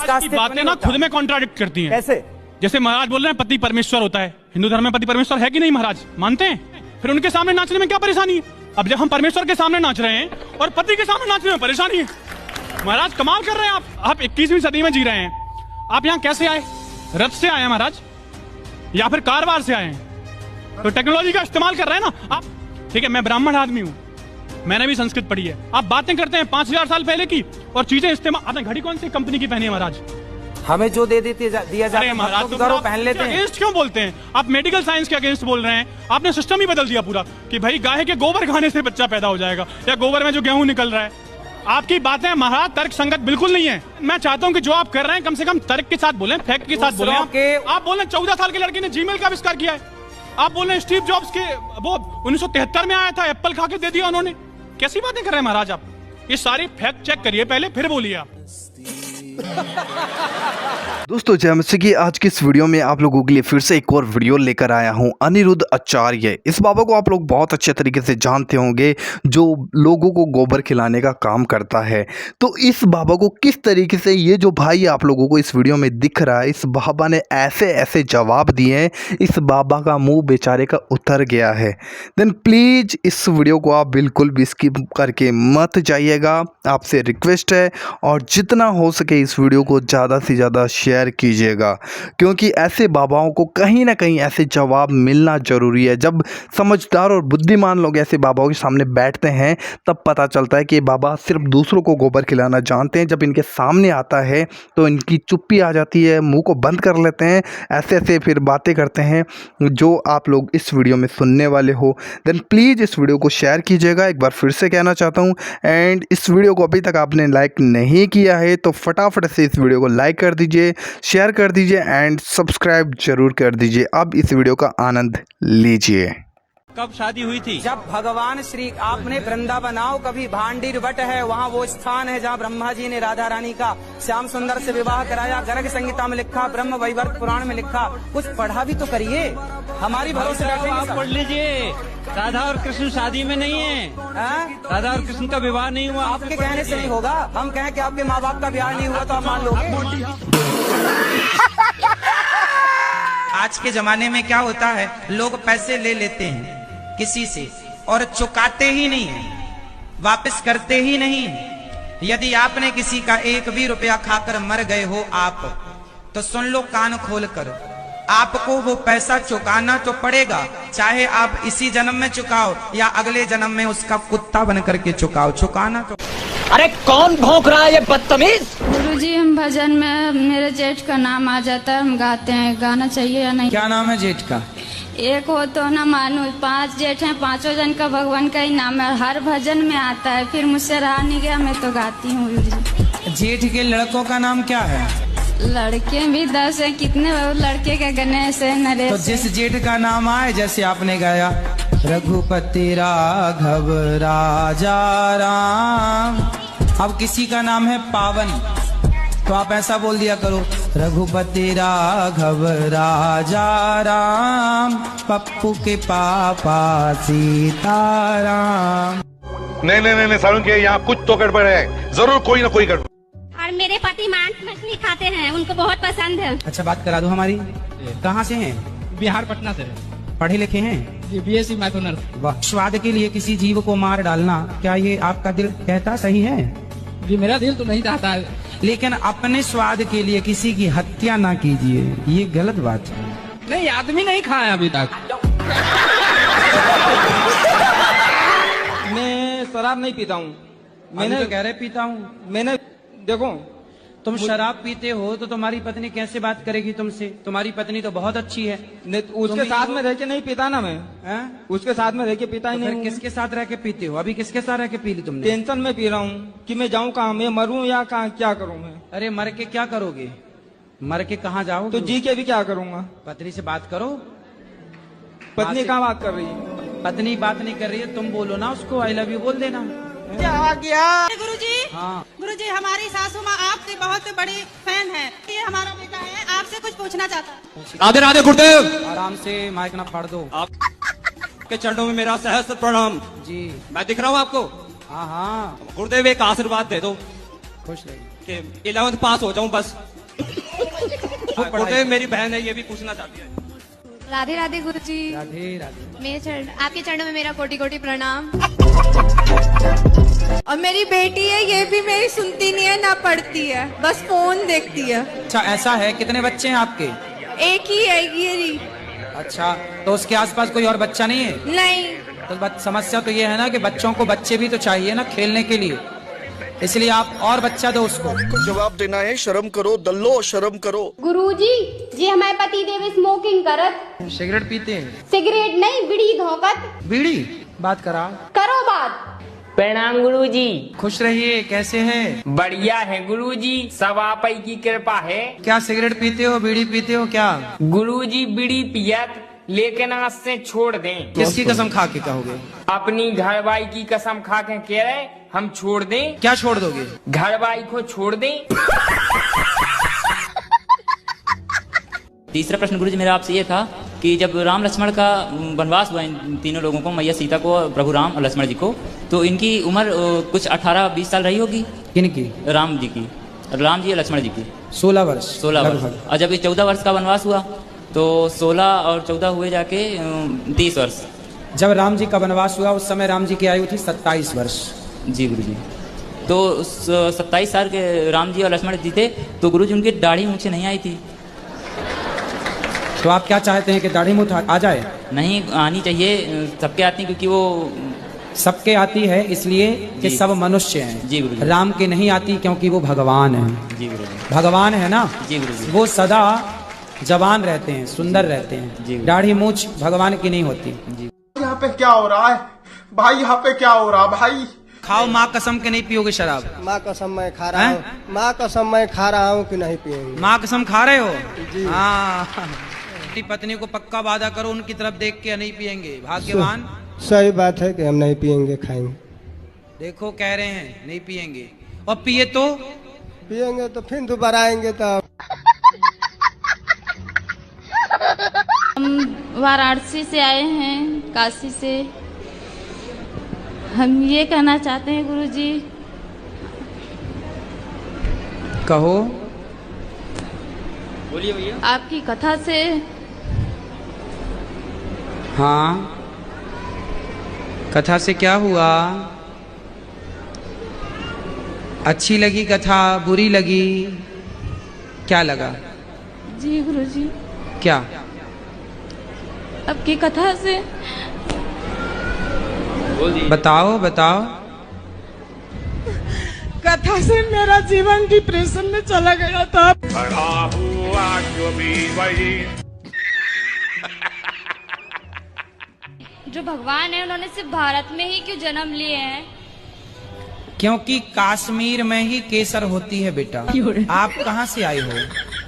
बातें ना खुद में कॉन्ट्राडिक्ट करती हैं। कैसे? जैसे महाराज बोल रहे हैं पति परमेश्वर होता है, हिंदू धर्म में पति परमेश्वर है कि नहीं महाराज, मानते हैं? फिर उनके सामने नाचने में क्या परेशानी है? अब जब हम परमेश्वर के सामने नाच रहे हैं और पति के सामने नाचने में परेशानी है, महाराज कमाल कर रहे हैं आप 21वीं सदी में जी रहे हैं। आप यहाँ कैसे आए? रथ से आए महाराज या फिर कारवार से आए हैं? तो टेक्नोलॉजी का इस्तेमाल कर रहे हैं ना आप। ठीक है, मैं ब्राह्मण आदमी हूँ, मैंने भी संस्कृत पढ़ी है। आप बातें करते हैं 5000 साल पहले की और चीजें इस्तेमाल। आपने घड़ी कौन सी कंपनी की पहनी है महाराज? हमें जो दिया जाता है महाराज तो पहन लेते हैं। अगेंस्ट क्यों बोलते हैं आप? मेडिकल साइंस के अगेंस्ट बोल रहे हैं। आपने सिस्टम ही बदल दिया पूरा कि भाई गाय के गोबर खाने से बच्चा पैदा हो जाएगा या गोबर में जो गेहूं निकल रहा है। आपकी बातें महाराज तर्क संगत बिल्कुल नहीं है। मैं चाहता हूं कि जो आप कर रहे हैं कम से कम तर्क के साथ बोलें, फैक्ट के साथ बोलें। आप बोल रहे हैं 14 साल के लड़के ने जीमेल का आविष्कार किया है। आप बोल रहे हैं स्टीव जॉब्स के वो 1973 में आया था, एप्पल खा के दे दिया उन्होंने। कैसी बातें कर रहे हैं महाराज आप? ये सारी फैक्ट चेक करिए पहले, फिर बोलिए आप। दोस्तों जय मसीह की। आज की इस वीडियो में आप लोगों के लिए फिर से एक और वीडियो लेकर आया हूं। अनिरुद्ध आचार्य, इस बाबा को आप लोग बहुत अच्छे तरीके से जानते होंगे, जो लोगों को गोबर खिलाने का काम करता है। तो इस बाबा को किस तरीके से, ये जो भाई आप लोगों को इस वीडियो में दिख रहा है, इस बाबा ने ऐसे ऐसे जवाब दिए हैं, इस बाबा का मुंह बेचारे का उतर गया है। देन प्लीज़ इस वीडियो को आप बिल्कुल भी स्किप करके मत जाइएगा, आपसे रिक्वेस्ट है। और जितना हो सके इस वीडियो को ज़्यादा से ज़्यादा शेयर कीजिएगा, क्योंकि ऐसे बाबाओं को कहीं ना कहीं ऐसे जवाब मिलना ज़रूरी है। जब समझदार और बुद्धिमान लोग ऐसे बाबाओं के सामने बैठते हैं तब पता चलता है कि बाबा सिर्फ दूसरों को गोबर खिलाना जानते हैं। जब इनके सामने आता है तो इनकी चुप्पी आ जाती है, मुंह को बंद कर लेते हैं, ऐसे ऐसे फिर बातें करते हैं जो आप लोग इस वीडियो में सुनने वाले हो। देन प्लीज़ इस वीडियो को शेयर कीजिएगा, एक बार फिर से कहना चाहता हूँ। एंड इस वीडियो को अभी तक आपने लाइक नहीं किया है तो फटाफट से इस वीडियो को लाइक कर दीजिए, शेयर कर दीजिए एंड सब्सक्राइब जरूर कर दीजिए। अब इस वीडियो का आनंद लीजिए। कब शादी हुई थी? जब भगवान श्री, आपने वृंदावन आओ कभी, भांडीर वट है वहाँ वो स्थान है जहाँ ब्रह्मा जी ने राधा रानी का श्याम सुंदर से विवाह कराया। गर्ग संहिता में लिखा, ब्रह्म वैवर्त पुराण में लिखा। कुछ पढ़ा भी तो करिए, हमारी भरोसे बैठे। आप पढ़ लीजिए, राधा और कृष्ण शादी में नहीं है। राधा और कृष्ण का विवाह नहीं हुआ। आपके कहने से नहीं होगा। हम कहें कि आपके माँ बाप का ब्याह नहीं हुआ तो आप मान लोगे? आज के जमाने में क्या होता है, लोग पैसे ले लेते हैं किसी से और चुकाते ही नहीं है, वापस करते ही नहीं है। यदि आपने किसी का एक भी रुपया खाकर मर गए हो आप, तो सुन लो कान खोल कर, आपको वो पैसा चुकाना तो पड़ेगा, चाहे आप इसी जन्म में चुकाओ या अगले जन्म में उसका कुत्ता बन करके चुकाओ, चुकाना तो। अरे कौन भौंक रहा है ये बदतमीज? गुरुजी हम भजन में मेरे जेठ का नाम आ जाता है, हम गाते हैं, गाना चाहिए या नहीं? क्या नाम है जेठ का? एक हो तो ना मानो, 5 जेठ हैं, 5 जन का भगवान का ही नाम है, हर भजन में आता है, फिर मुझसे रहा नहीं गया, मैं तो गाती हूँ। जेठ के लड़कों का नाम क्या है? लड़के भी 10 है, कितने लड़के के गणेश है, नरेश। तो जिस जेठ का नाम आए, जैसे आपने गाया रघुपति राघव राजा राम, अब किसी का नाम है पावन, तो आप ऐसा बोल दिया करो, रघुपति राघव राजा राम, पप्पू के पापा सीताराम। नहीं सारुण के यहाँ कुछ तो गड़बड़ है, जरूर कोई ना कोई गड़बड़। और मेरे पति मांस मछली खाते हैं, उनको बहुत पसंद है। अच्छा बात करा दो हमारी। कहाँ से हैं? बिहार पटना से। पढ़े लिखे हैं? BSc math honours. वाह। स्वाद के लिए किसी जीव को मार डालना, क्या ये आपका दिल कहता सही है? जी मेरा दिल तो नहीं चाहता है, लेकिन अपने स्वाद के लिए किसी की हत्या ना कीजिए, ये गलत बात है। नहीं, आदमी नहीं खाया अभी तक। मैं शराब नहीं पीता हूँ। मैंने तो कह रहे पीता हूँ। मैंने देखो, तुम शराब पीते हो तो तुम्हारी पत्नी कैसे बात करेगी तुमसे? तुम्हारी पत्नी तो बहुत अच्छी है। उसके साथ में रह के नहीं पीता ना मैं। उसके साथ में रह के पीता ही तो नहीं। फिर किसके साथ रह के पीते हो? अभी किसके साथ रह के पी ली तुमने? टेंशन में पी रहा हूँ कि मैं जाऊँ कहाँ, मैं मरूँ या कहाँ, क्या करूँ मैं? अरे मर के क्या करोगे? मर के कहाँ जाओ? तो जी के भी क्या करूँगा? पत्नी से बात करो। पत्नी कहाँ बात कर रही है? पत्नी बात नहीं कर रही है, तुम बोलो ना उसको आई लव यू बोल देना। क्या आ गया? गुरुजी, हाँ गुरुजी हमारी सासू माँ आपकी बहुत बड़ी फैन है, ये हमारा बेटा है, आपसे कुछ पूछना चाहता है। राधे राधे गुरुदेव। आराम से, माइक ना फाड़ दो। आपके चरणों में मेरा सहस्त्र प्रणाम जी। मैं दिख रहा हूँ आपको? हाँ हाँ। गुरुदेव एक आशीर्वाद दे दो खुश रहिए कि 11th पास हो जाऊं बस। वो मेरी बहन है, ये भी पूछना चाहती है। राधे राधे गुरुजी। राधे राधे। मेरे चरण, आपके चरणों में मेरा कोटि कोटि प्रणाम। और मेरी बेटी है, ये भी मेरी सुनती नहीं है ना पढ़ती है, बस फोन देखती है। अच्छा ऐसा है, कितने बच्चे हैं आपके? एक ही है ये। अच्छा, तो उसके आसपास कोई और बच्चा नहीं है? नहीं। तो समस्या तो ये है ना कि बच्चों को बच्चे भी तो चाहिए ना खेलने के लिए, इसलिए आप और बच्चा दो उसको। जवाब देना है, शर्म करो दल्लो, शर्म करो। गुरुजी जी हमारे पति देव स्मोकिंग करत। सिगरेट पीते हैं? सिगरेट नहीं, बीड़ी धोकत। बीड़ी? बात करा करो बात। प्रणाम गुरुजी। खुश रहिए, कैसे हैं? बढ़िया है गुरुजी, सब आप ही की कृपा है। क्या सिगरेट पीते हो, बीड़ी पीते हो क्या? गुरुजी बीड़ी पियत, लेकिन आज से छोड़ दें। किसकी कसम खा के कहोगे? अपनी घरवाई की कसम खा के कह रहे हम छोड़ दें। क्या छोड़ दोगे? घरवाई को छोड़ दें। तीसरा प्रश्न गुरुजी मेरा आपसे ये था कि जब राम लक्ष्मण का वनवास हुआ इन तीनों लोगों को, मैया सीता को, प्रभु राम और लक्ष्मण जी को, तो इनकी उम्र कुछ 18-20 साल रही होगी। किनकी? राम जी की, राम जी और लक्ष्मण जी की 16 वर्ष। 16 वर्ष। और जब ये 14 वर्ष का वनवास हुआ तो 16 और 14 हुए जाके 30 वर्ष। जब राम जी का वनवास हुआ उस समय राम जी की आयु थी 27 वर्ष। जी गुरुजी। तो 27 साल के राम जी और लक्ष्मण जी थे, तो गुरुजी उनकी दाढ़ी मूंछें नहीं आई थी। तो आप क्या चाहते हैं कि दाढ़ी मूंछ आ जाए? नहीं आनी चाहिए, सबके आती, क्योंकि वो सबके आती है इसलिए कि सब मनुष्य हैं। जी गुरुजी। राम के नहीं आती क्योंकि वो भगवान है। जी गुरुजी। भगवान है ना। जी गुरुजी। वो सदा जवान रहते हैं, सुंदर रहते हैं। दाढ़ी मूंछ भगवान की नहीं होती। यहाँ पे क्या हो रहा है भाई? यहाँ पे क्या हो रहा भाई? खाओ माँ कसम के नहीं पियोगे शराब? माँ कसम मैं खा रहा हूँ। माँ कसम मैं खा रहा हूँ कि नहीं पिएंगे। माँ कसम खा रहे हो? हाँ। अपनी पत्नी को पक्का वादा करो, उनकी तरफ देख के नहीं पिएंगे। भाग्यवान। सही बात है कि हम नहीं पिएंगे, खाएंगे। देखो कह रहे हैं नहीं पिएंगे, और पिए तो पिएंगे तो फिर दोबारा आएंगे। तो हम वाराणसी से आए हैं, काशी से। हम ये कहना चाहते हैं गुरुजी। कहो। बोलिए भैया। आपकी कथा से। हाँ, कथा से क्या हुआ? अच्छी लगी कथा, बुरी लगी? क्या लगा? जी गुरुजी। क्या? आपकी कथा से। बताओ बताओ। कथा से मेरा जीवन डिप्रेशन में चला गया था। जो भगवान है उन्होंने सिर्फ भारत में ही क्यों जन्म लिए हैं? क्योंकि कश्मीर में ही केसर होती है बेटा। आप कहाँ से आए हो?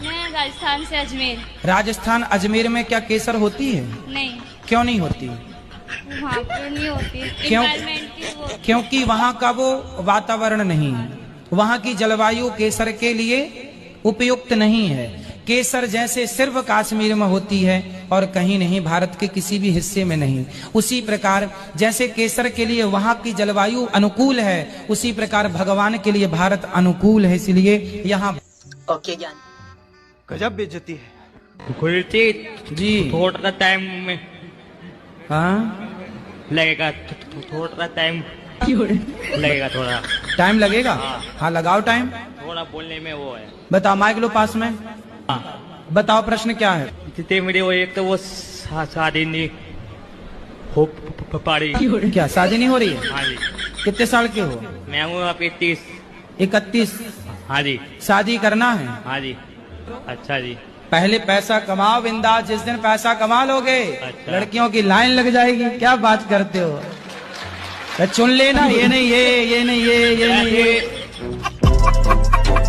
मैं राजस्थान से, अजमेर। राजस्थान अजमेर में क्या केसर होती है? नहीं। क्यों नहीं होती? वहाँ पे नहीं होती। क्यों? Environment की वो। क्योंकि वहाँ का वो वातावरण नहीं है, वहाँ की जलवायु केसर के लिए उपयुक्त नहीं है। केसर जैसे सिर्फ कश्मीर में होती है और कहीं नहीं, भारत के किसी भी हिस्से में नहीं। उसी प्रकार जैसे केसर के लिए वहाँ की जलवायु अनुकूल है, उसी प्रकार भगवान के लिए भारत अनुकूल है, इसलिए यहाँ। ओके जान। गजब बेइज्जती है। गुरुजी जी थोड़ा टाइम में हाँ लगेगा, थोड़ा टाइम लगेगा, थोड़ा टाइम लगेगा। हाँ लगाओ टाइम। थोड़ा बोलने में वो है। बताओ, माइक लो पास में। बताओ प्रश्न क्या है? जितने मेरे वो, एक तो वो शादी नहीं हो पा रही। क्या शादी नहीं हो रही है? हाँ जी। कितने साल के हो? मैं हूँ आप 31। हाँ जी। शादी करना है? हाँ जी। अच्छा जी। पहले पैसा कमाओ बिंदास, जिस दिन पैसा कमा लोगे अच्छा। लड़कियों की लाइन लग जाएगी। क्या बात करते हो? तो चुन लेना, ये नहीं ये नहीं ये नहीं ये।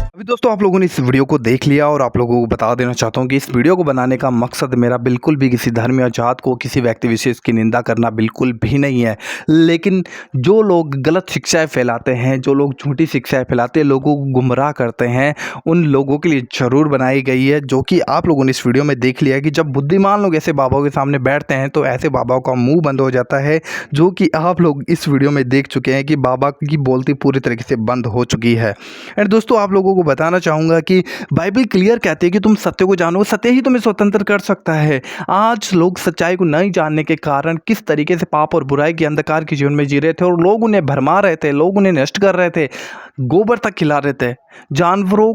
अभी दोस्तों आप लोगों ने इस वीडियो को देख लिया और आप लोगों को बता देना चाहता हूं कि इस वीडियो को बनाने का मकसद मेरा बिल्कुल भी किसी धर्म या जात को, किसी व्यक्ति विशेष की निंदा करना बिल्कुल भी नहीं है। लेकिन जो लोग गलत शिक्षाएं फैलाते हैं, जो लोग झूठी शिक्षाएं फैलाते हैं, लोगों को गुमराह करते हैं, उन लोगों के लिए ज़रूर बनाई गई है। जो कि आप लोगों ने इस वीडियो में देख लिया कि जब बुद्धिमान लोग ऐसे बाबाओं के सामने बैठते हैं तो ऐसे बाबाओं का मुँह बंद हो जाता है, जो कि आप लोग इस वीडियो में देख चुके हैं कि बाबा की बोलती पूरी तरीके से बंद हो चुकी है। एंड दोस्तों आप लोगों को बताना चाहूँगा कि बाइबल क्लियर कहती है कि तुम सत्य को जानो, सत्य ही तुम्हें स्वतंत्र कर सकता है। आज लोग सच्चाई को नहीं जानने के कारण किस तरीके से पाप और बुराई के अंधकार के जीवन में जी रहे थे और लोग उन्हें भरमा रहे थे, लोग उन्हें नष्ट कर रहे थे, गोबर तक खिला रहे थे। जानवरों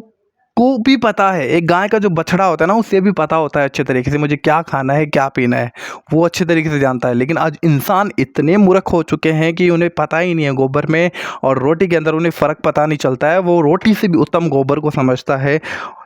को भी पता है, एक गाय का जो बछड़ा होता है ना, उसे भी पता होता है अच्छे तरीके से मुझे क्या खाना है क्या पीना है, वो अच्छे तरीके से जानता है। लेकिन आज इंसान इतने मूर्ख हो चुके हैं कि उन्हें पता ही नहीं है गोबर में और रोटी के अंदर उन्हें फ़र्क पता नहीं चलता है। वो रोटी से भी उत्तम गोबर को समझता है,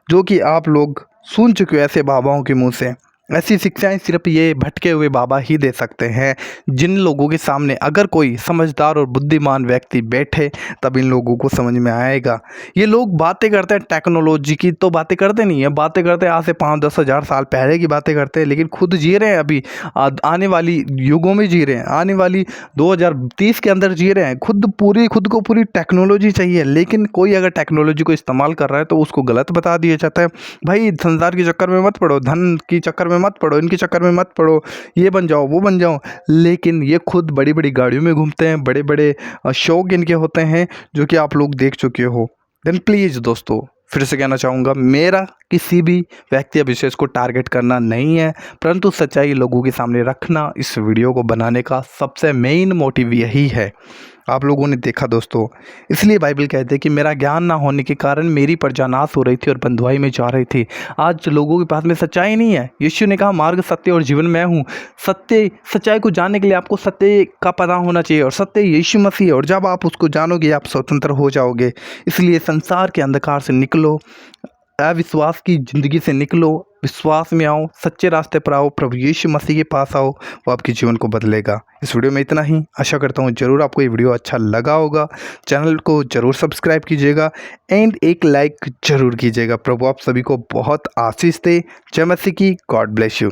जो कि आप लोग सुन चुके हो ऐसे बाबाओं के मुँह से। ऐसी शिक्षाएं सिर्फ ये भटके हुए बाबा ही दे सकते हैं, जिन लोगों के सामने अगर कोई समझदार और बुद्धिमान व्यक्ति बैठे तब इन लोगों को समझ में आएगा। ये लोग बातें करते हैं टेक्नोलॉजी की, तो बातें करते नहीं है, बातें करते हैं आज से 5-10 हज़ार साल पहले की बातें करते हैं, लेकिन खुद जी रहे हैं अभी आने वाली युगों में जी रहे हैं, आने वाली 2030 के अंदर जी रहे हैं। खुद को पूरी टेक्नोलॉजी चाहिए, लेकिन कोई अगर टेक्नोलॉजी को इस्तेमाल कर रहा है तो उसको गलत बता दिया जाता है। भाई संसार के चक्कर में मत पड़ो, धन की चक्कर में मत पड़ो, इनके चक्कर में मत पड़ो, ये बन जाओ वो बन जाओ। लेकिन ये खुद बड़ी बड़ी गाड़ियों में घूमते हैं, बड़े बड़े शौक इनके होते हैं, जो कि आप लोग देख चुके हो। देन प्लीज़ दोस्तों फिर से कहना चाहूँगा, मेरा किसी भी व्यक्ति या विशेष को टारगेट करना नहीं है, परंतु सच्चाई लोगों के सामने रखना इस वीडियो को बनाने का सबसे मेन मोटिव यही है। आप लोगों ने देखा दोस्तों, इसलिए बाइबल कहते हैं कि मेरा ज्ञान ना होने के कारण मेरी प्रजा नाश हो रही थी और बंधुआई में जा रही थी। आज लोगों के पास में सच्चाई नहीं है। यीशु ने कहा मार्ग, सत्य और जीवन मैं हूँ। सच्चाई को जानने के लिए आपको सत्य का पता होना चाहिए और सत्य यीशु मसीह है, और जब आप उसको जानोगे आप स्वतंत्र हो जाओगे। इसलिए संसार के अंधकार से निकलो, अविश्वास की ज़िंदगी से निकलो, विश्वास में आओ, सच्चे रास्ते पर आओ, प्रभु यीशु मसीह के पास आओ, वो आपके जीवन को बदलेगा। इस वीडियो में इतना ही। आशा करता हूँ ज़रूर आपको ये वीडियो अच्छा लगा होगा। चैनल को ज़रूर सब्सक्राइब कीजिएगा एंड एक लाइक ज़रूर कीजिएगा। प्रभु आप सभी को बहुत आशीष दे। जय मसीह की। God bless you.